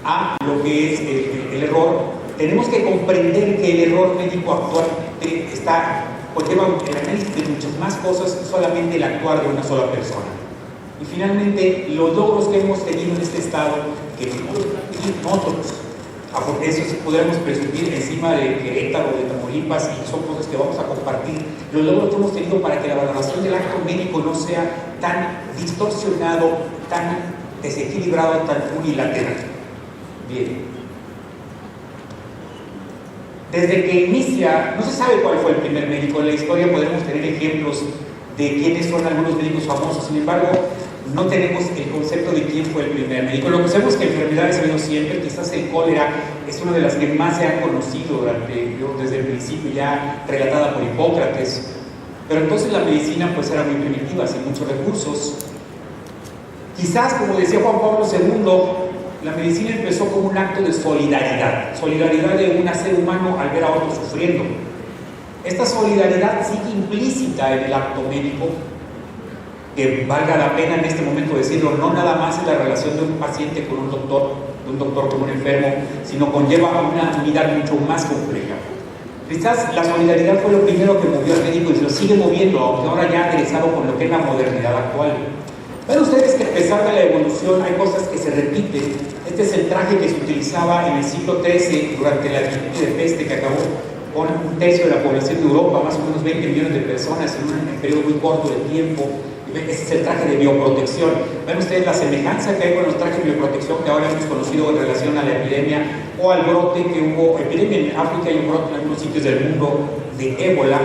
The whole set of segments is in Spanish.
a lo que es el error, tenemos que comprender que el error médico actual conlleva el análisis de muchas más cosas que solamente el actuar de una sola persona. Y finalmente, los logros que hemos tenido en este estado, que nosotros, porque eso sí podremos presumir encima de Querétaro, de Tamaulipas, y son cosas que vamos a compartir, los logros que hemos tenido para que la valoración del acto médico no sea tan distorsionado, tan desequilibrado, tan unilateral. Bien. Desde que inicia, no se sabe cuál fue el primer médico en la historia, podremos tener ejemplos de quiénes son algunos médicos famosos, sin embargo, no tenemos el concepto de quién fue el primer médico. Lo que sabemos es que enfermedades ha habido siempre, quizás el cólera es una de las que más se han conocido desde el principio, ya relatada por Hipócrates, pero entonces la medicina pues era muy primitiva, sin muchos recursos. Quizás, como decía Juan Pablo II, la medicina empezó como un acto de solidaridad de un ser humano al ver a otro sufriendo. Esta solidaridad sigue implícita en el acto médico, que valga la pena en este momento decirlo, no nada más en la relación de un paciente con un doctor, de un doctor con un enfermo, sino conlleva una unidad mucho más compleja. Quizás la solidaridad fue lo primero que movió al médico y lo sigue moviendo, aunque ahora ya aderezado con lo que es la modernidad actual. Ven ustedes que a pesar de la evolución hay cosas que se repiten. Este es el traje que se utilizaba en el siglo XIII durante la epidemia de peste que acabó con un tercio de la población de Europa, más o menos 20 millones de personas en un periodo muy corto de tiempo. Ese es el traje de bioprotección. Ven ustedes la semejanza que hay con los trajes de bioprotección que ahora hemos conocido en relación a la epidemia o al brote que hubo, epidemia en África y un brote en algunos sitios del mundo de ébola.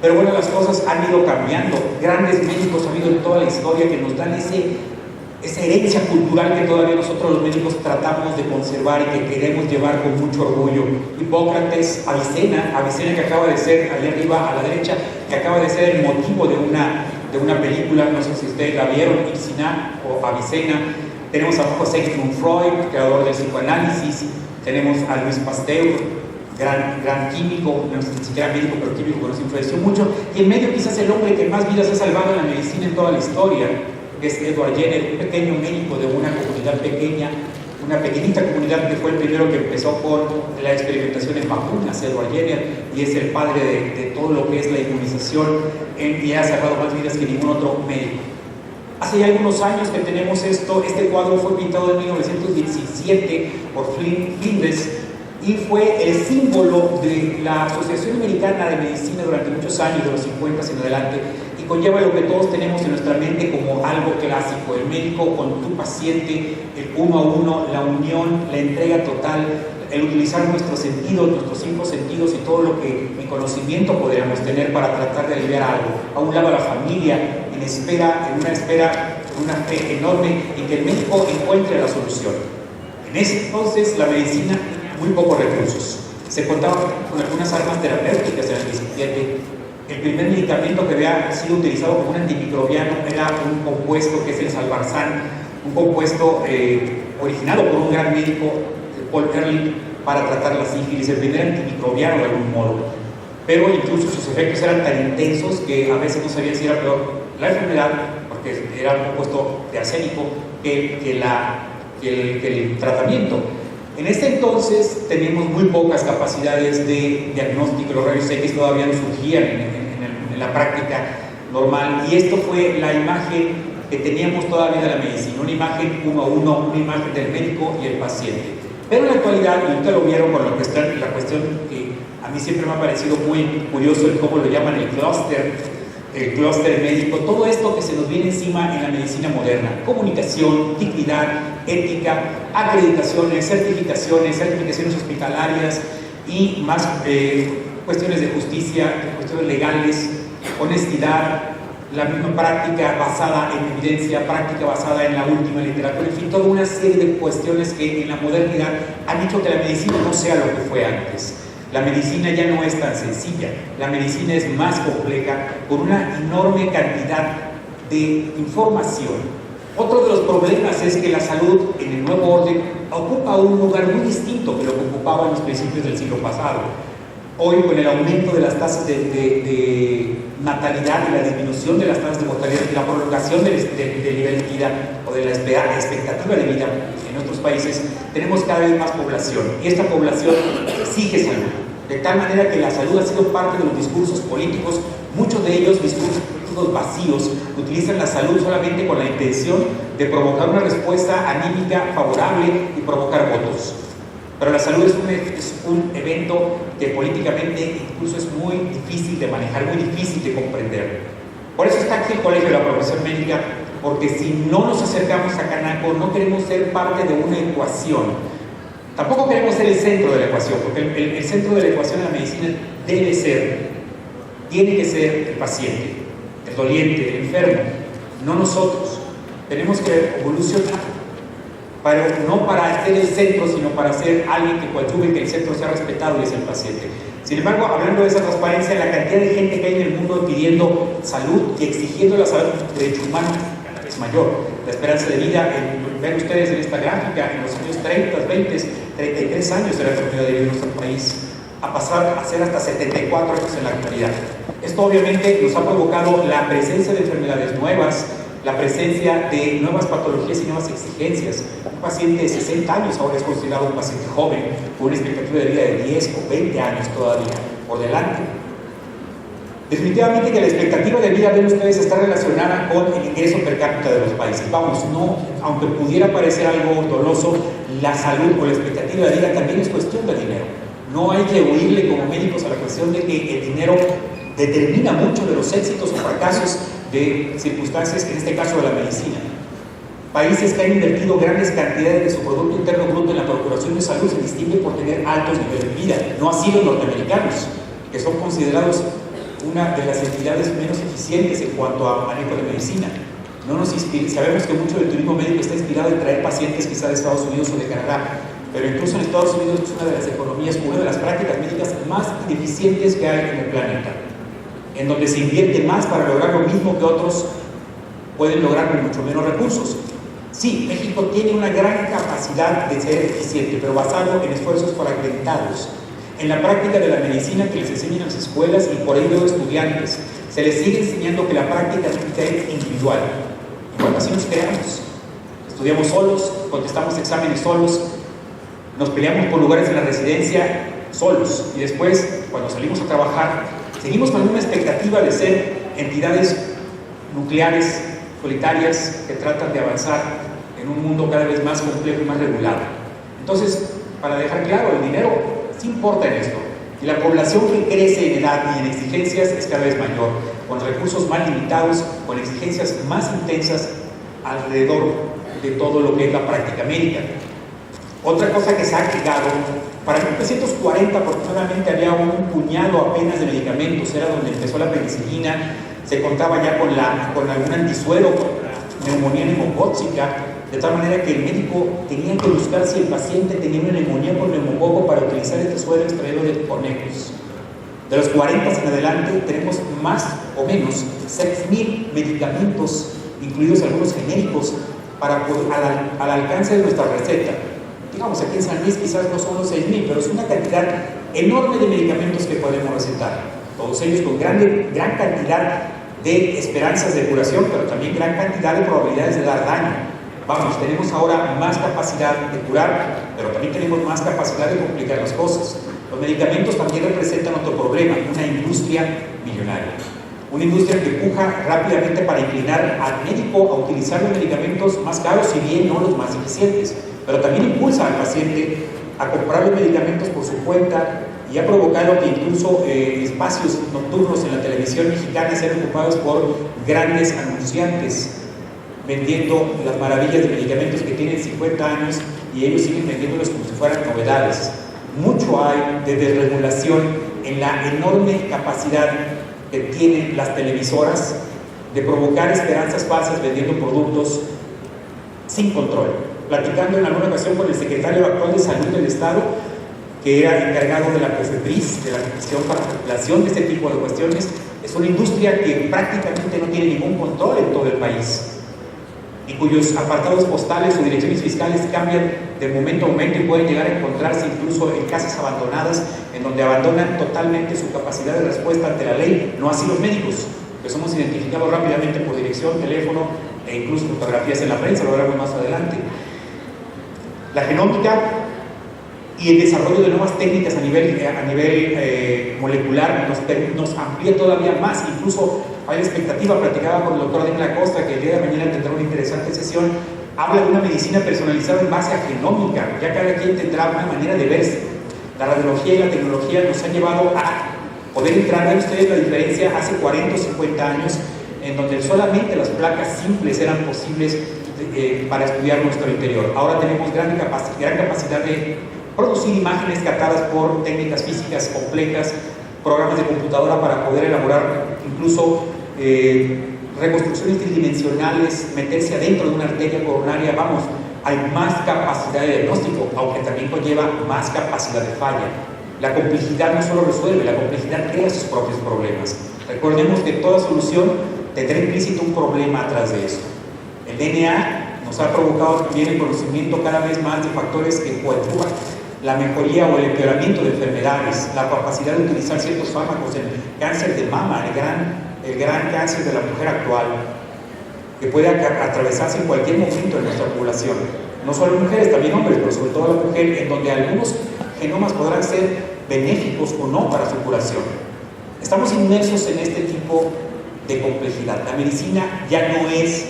Pero bueno, las cosas han ido cambiando. Grandes médicos ha habido en toda la historia que nos dan esa herencia cultural que todavía nosotros los médicos tratamos de conservar y que queremos llevar con mucho orgullo. Hipócrates, Avicena que acaba de ser, allá arriba a la derecha, que acaba de ser el motivo de una película, no sé si ustedes la vieron, Ipsina o Avicena. Tenemos a José Sigmund Freud, creador del psicoanálisis. Tenemos a Luis Pasteur, gran químico, no sé, ni siquiera médico, pero químico que nos influenció mucho. Y en medio quizás el hombre que más vidas ha salvado en la medicina en toda la historia, que es Edward Jenner, un pequeño médico de una comunidad pequeña, una pequeñita comunidad que fue el primero que empezó con la experimentación en vacunas, Edward Jenner, y es el padre de todo lo que es la inmunización y ha salvado más vidas que ningún otro médico. Hace ya algunos años que tenemos esto. Este cuadro fue pintado en 1917 por Flinders y fue el símbolo de la Asociación Americana de Medicina durante muchos años, de los 50 en adelante, y conlleva lo que todos tenemos en nuestra mente como algo clásico: el médico con tu paciente, el uno a uno, la unión, la entrega total, el utilizar nuestros sentidos, nuestros 5 sentidos y todo lo que en conocimiento podríamos tener para tratar de aliviar algo. A un lado la familia, en una fe enorme en que el médico encuentre la solución. En ese entonces la medicina, muy pocos recursos. Se contaba con algunas armas terapéuticas en el 17. El primer medicamento que había sido utilizado como un antimicrobiano era un compuesto que es el Salvarsan, un compuesto originado por un gran médico, Paul Ehrlich, para tratar la sífilis, el primer antimicrobiano de algún modo. Pero incluso sus efectos eran tan intensos que a veces no sabían si era peor la enfermedad, porque era un compuesto de arsénico, que el tratamiento. En este entonces teníamos muy pocas capacidades de diagnóstico, los rayos X todavía no surgían en la práctica normal, y esto fue la imagen que teníamos todavía de la medicina, una imagen uno a uno, una imagen del médico y el paciente. Pero en la actualidad, y ustedes lo vieron con la cuestión que a mí siempre me ha parecido muy curioso el cómo lo llaman el clúster médico, todo esto que se nos viene encima en la medicina moderna: comunicación, dignidad, ética, acreditaciones, certificaciones hospitalarias y más cuestiones de justicia, cuestiones legales, honestidad, la misma práctica basada en evidencia, práctica basada en la última literatura, en fin, toda una serie de cuestiones que en la modernidad han hecho que la medicina no sea lo que fue antes. La medicina ya no es tan sencilla, la medicina es más compleja, con una enorme cantidad de información. Otro de los problemas es que la salud en el nuevo orden ocupa un lugar muy distinto que lo que ocupaba en los principios del siglo pasado. Hoy, con el aumento de las tasas de natalidad y la disminución de las tasas de mortalidad y la prolongación del nivel de vida, o de la expectativa de vida en nuestros países, tenemos cada vez más población y esta población exige salud, de tal manera que la salud ha sido parte de los discursos políticos, muchos de ellos discursos políticos vacíos, que utilizan la salud solamente con la intención de provocar una respuesta anímica favorable y provocar votos. Pero la salud es un evento que políticamente incluso es muy difícil de manejar, muy difícil de comprender. Por eso está aquí el Colegio de la Profesión Médica, porque si no nos acercamos a Canaco, no queremos ser parte de una ecuación. Tampoco queremos ser el centro de la ecuación, porque el centro de la ecuación de la medicina tiene que ser el paciente, el doliente, el enfermo, no nosotros. Tenemos que evolucionar, pero no para ser el centro, sino para ser alguien que coadyuve que el centro sea respetado y es el paciente. Sin embargo, hablando de esa transparencia, la cantidad de gente que hay en el mundo pidiendo salud y exigiendo la salud como derecho humano cada vez mayor. La esperanza de vida, ven ustedes en esta gráfica, en los años 30, 20, 33 años de la enfermedad de vida en nuestro país, a pasar a ser hasta 74 años en la actualidad. Esto obviamente nos ha provocado la presencia de enfermedades nuevas, la presencia de nuevas patologías y nuevas exigencias. Un paciente de 60 años ahora es considerado un paciente joven, con una expectativa de vida de 10 o 20 años todavía por delante. Definitivamente que la expectativa de vida de ustedes está relacionada con el ingreso per cápita de los países. Vamos, no, aunque pudiera parecer algo doloso, la salud o la expectativa de vida también es cuestión de dinero. No hay que huirle como médicos a la cuestión de que el dinero determina mucho de los éxitos o fracasos de circunstancias, en este caso de la medicina. Países que han invertido grandes cantidades de su Producto Interno Bruto en la procuración de salud se distinguen por tener altos niveles de vida, no así los norteamericanos, que son considerados una de las entidades menos eficientes en cuanto a manejo de medicina. Sabemos que mucho del turismo médico está inspirado en traer pacientes quizá de Estados Unidos o de Canadá, pero incluso en Estados Unidos es una de las economías, una de las prácticas médicas más ineficientes que hay en el planeta, en donde se invierte más para lograr lo mismo que otros pueden lograr con mucho menos recursos. Sí, México tiene una gran capacidad de ser eficiente, pero basado en esfuerzos fragmentados. En la práctica de la medicina que les enseñan en las escuelas y por ello estudiantes, se les sigue enseñando que la práctica médica es individual. Y bueno, así nos creamos. Estudiamos solos, contestamos exámenes solos, nos peleamos por lugares en la residencia solos y después, cuando salimos a trabajar, seguimos con una expectativa de ser entidades nucleares, solitarias, que tratan de avanzar en un mundo cada vez más complejo y más regulado. Entonces, para dejar claro, el dinero sí importa en esto. Y la población que crece en edad y en exigencias es cada vez mayor, con recursos más limitados, con exigencias más intensas alrededor de todo lo que es la práctica médica. Otra cosa que se ha agregado, para 1940 aproximadamente había un puñado apenas de medicamentos, era donde empezó la penicilina, se contaba ya con algún antisuero contra neumonía neumocócica, de tal manera que el médico tenía que buscar si el paciente tenía una neumonía por neumococo para utilizar este suero extraído de conejos. De los 40 en adelante tenemos más o menos 6.000 medicamentos, incluidos algunos genéricos, al alcance de nuestra receta. Digamos, aquí en San Luis quizás no son los 6.000, pero es una cantidad enorme de medicamentos que podemos recetar. Todos ellos con gran cantidad de esperanzas de curación, pero también gran cantidad de probabilidades de dar daño. Vamos, tenemos ahora más capacidad de curar, pero también tenemos más capacidad de complicar las cosas. Los medicamentos también representan otro problema, una industria millonaria. Una industria que puja rápidamente para inclinar al médico a utilizar los medicamentos más caros, si bien no los más eficientes, pero también impulsa al paciente a comprar los medicamentos por su cuenta y ha provocado que incluso espacios nocturnos en la televisión mexicana sean ocupados por grandes anunciantes vendiendo las maravillas de medicamentos que tienen 50 años y ellos siguen vendiéndolos como si fueran novedades. Mucho hay de desregulación en la enorme capacidad que tienen las televisoras de provocar esperanzas falsas vendiendo productos sin control. Platicando en alguna ocasión con el secretario actual de Salud del Estado, que era encargado de la COFEPRIS, de la Comisión para la Regulación de este tipo de cuestiones, es una industria que prácticamente no tiene ningún control en todo el país y cuyos apartados postales o direcciones fiscales cambian de momento a momento y pueden llegar a encontrarse incluso en casas abandonadas en donde abandonan totalmente su capacidad de respuesta ante la ley, no así los médicos, que somos identificados rápidamente por dirección, teléfono e incluso fotografías en la prensa, lo veremos más adelante. La genómica y el desarrollo de nuevas técnicas a nivel molecular nos amplía todavía más. Incluso hay la expectativa, platicaba con el doctor Daniel Acosta, que el día de mañana tendrá una interesante sesión, habla de una medicina personalizada en base a genómica. Ya cada quien tendrá una manera de verse. La radiología y la tecnología nos han llevado a poder entrar. Vean ustedes la diferencia hace 40 o 50 años, en donde solamente las placas simples eran posibles para estudiar nuestro interior. Ahora tenemos gran capacidad de producir imágenes captadas por técnicas físicas complejas, programas de computadora para poder elaborar incluso reconstrucciones tridimensionales, meterse adentro de una arteria coronaria. Vamos, hay más capacidad de diagnóstico, aunque también conlleva más capacidad de falla. La complejidad no solo resuelve, la complejidad crea sus propios problemas. Recordemos que toda solución tendrá implícito un problema atrás de eso. El DNA nos ha provocado también el conocimiento cada vez más de factores que coadyuvan la mejoría o el empeoramiento de enfermedades, la capacidad de utilizar ciertos fármacos en cáncer de mama, el gran cáncer de la mujer actual, que puede atravesarse en cualquier momento de nuestra población. No solo mujeres, también hombres, pero sobre todo la mujer, en donde algunos genomas podrán ser benéficos o no para su curación. Estamos inmersos en este tipo de complejidad. La medicina ya no es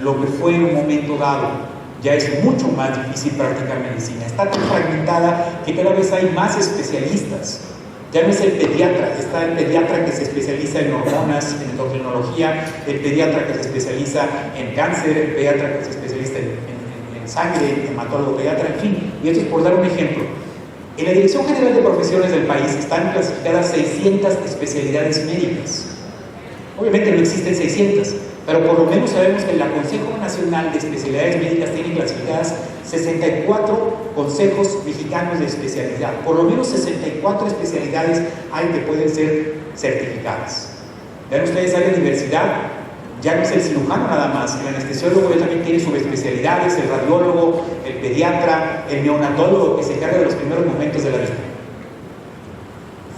lo que fue en un momento dado. Ya es mucho más difícil practicar medicina. Está tan fragmentada que cada vez hay más especialistas. Ya no es el pediatra, está el pediatra que se especializa en hormonas, en endocrinología, el pediatra que se especializa en cáncer, el pediatra que se especializa en sangre, el hematólogo pediatra, en fin. Y esto es por dar un ejemplo. En la Dirección General de Profesiones del país están clasificadas 600 especialidades médicas. Obviamente no existen 600, pero por lo menos sabemos que el Consejo Nacional de Especialidades Médicas tiene clasificadas 64 consejos mexicanos de especialidad. Por lo menos 64 especialidades hay que pueden ser certificadas. Vean ustedes, hay la diversidad. Ya no es el cirujano nada más, el anestesiólogo ya también tiene subespecialidades, el radiólogo, el pediatra, el neonatólogo que se encarga de los primeros momentos de la vida.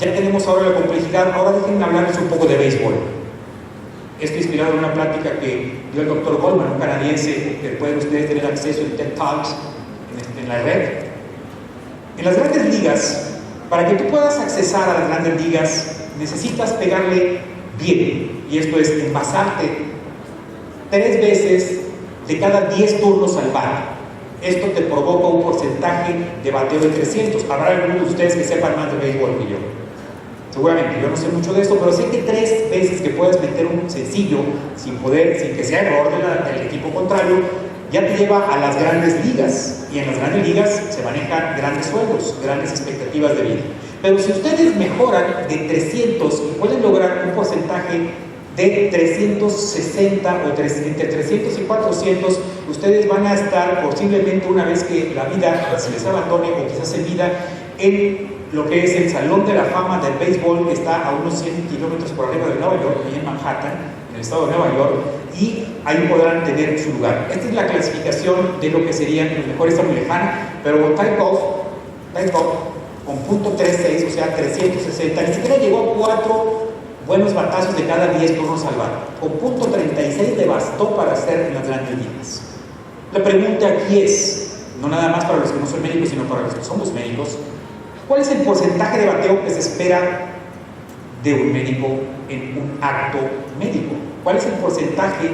Ya tenemos ahora la complejidad. Ahora déjenme hablarles un poco de béisbol. Esto inspirado en una plática que dio el doctor Goldman, un canadiense, que pueden ustedes tener acceso en TED Talks, en la red. En las grandes ligas, para que tú puedas accesar a las grandes ligas, necesitas pegarle bien, y esto es envasarte 3 veces de cada 10 turnos al bate. Esto te provoca un porcentaje de bateo de 300. Habrá algunos de ustedes que sepan más de béisbol que yo. Seguramente, yo no sé mucho de esto, pero sé que 3 veces que puedas meter un sencillo sin que sea error del equipo contrario, ya te lleva a las grandes ligas. Y en las grandes ligas se manejan grandes sueldos, grandes expectativas de vida. Pero si ustedes mejoran de 300 y pueden lograr un porcentaje de 360 o entre 300 y 400, ustedes van a estar posiblemente, una vez que la vida se les abandone o quizás en vida, en lo que es el Salón de la Fama del Béisbol, que está a unos 100 kilómetros por arriba de Nueva York, ahí en Manhattan, en el estado de Nueva York, y ahí podrán tener su lugar. Esta es la clasificación de lo que serían los mejores. Está muy lejana, pero Tykov con .36, o sea 360, ni siquiera llegó a 4 buenos batazos de cada 10 turnos al bate. Con .36 le bastó para hacer en las grandes ligas. La pregunta aquí es, no nada más para los que no son médicos, sino para los que somos médicos, ¿cuál es el porcentaje de bateo que se espera de un médico en un acto médico? ¿Cuál es el porcentaje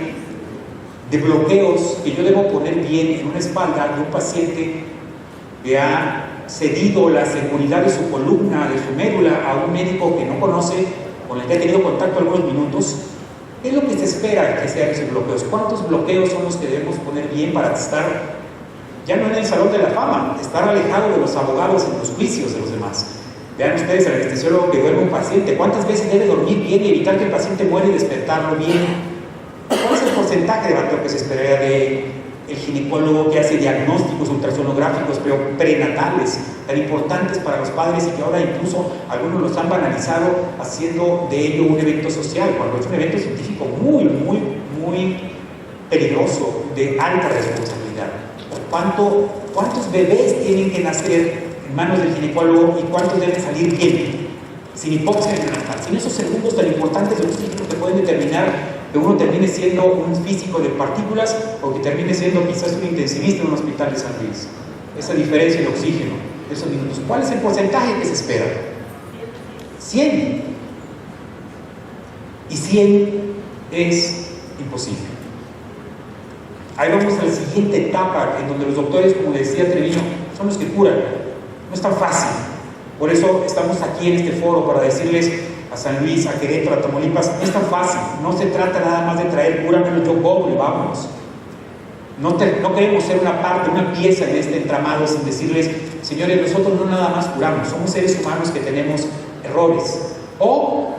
de bloqueos que yo debo poner bien en una espalda de un paciente que ha cedido la seguridad de su columna, de su médula, a un médico que no conoce, con el que ha tenido contacto algunos minutos? ¿Qué es lo que se espera que sean esos bloqueos? ¿Cuántos bloqueos son los que debemos poner bien para estar ya no en el Salón de la Fama, estar alejado de los abogados en los juicios de los demás? Vean ustedes al anestesiólogo que duerme un paciente, ¿cuántas veces debe dormir bien y evitar que el paciente muera y despertarlo bien? ¿Cuál es el porcentaje de bateo que se esperaría de el ginecólogo que hace diagnósticos ultrasonográficos pero prenatales, tan importantes para los padres, y que ahora incluso algunos los han banalizado haciendo de ello un evento social, cuando es un evento científico muy, muy, muy peligroso, de alta responsabilidad? ¿Cuántos bebés tienen que nacer en manos del ginecólogo y cuántos deben salir bien, sin hipoxia neonatal, sin esos segundos tan importantes de los hijos que pueden determinar que uno termine siendo un físico de partículas o que termine siendo quizás un intensivista en un hospital de San Luis. Esa diferencia de oxígeno, esos minutos. ¿Cuál es el porcentaje que se espera? 100. Y 100 es imposible. Ahí vamos a la siguiente etapa, en donde los doctores, como decía Treviño, son los que curan. No es tan fácil. Por eso estamos aquí en este foro, para decirles a San Luis, a Querétaro, a Tamaulipas, no es tan fácil. No se trata nada más de traer cúramelo, yo cobro y vámonos. No queremos ser una parte, una pieza de este entramado sin decirles, señores, nosotros no nada más curamos, somos seres humanos que tenemos errores. O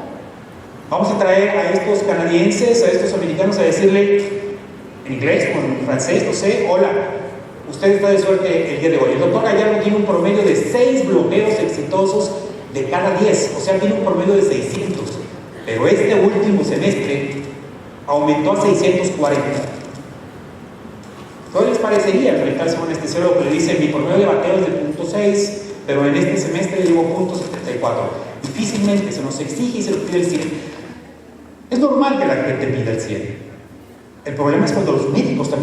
vamos a traer a estos canadienses, a estos americanos, a decirle en inglés o en francés, no sé, hola, usted está de suerte el día de hoy. El doctor Gallardo tiene un promedio de 6 bloqueos exitosos de cada 10, o sea, tiene un promedio de 600, pero este último semestre aumentó a 640. ¿Qué les parecería enfrentarse a un anestesiólogo que le dice mi promedio de bateo es de 0.6, pero en este semestre llevo 0.74? Difícilmente se nos exige y se nos pide el 100. Es normal que la gente pida el 100. El problema es cuando los médicos también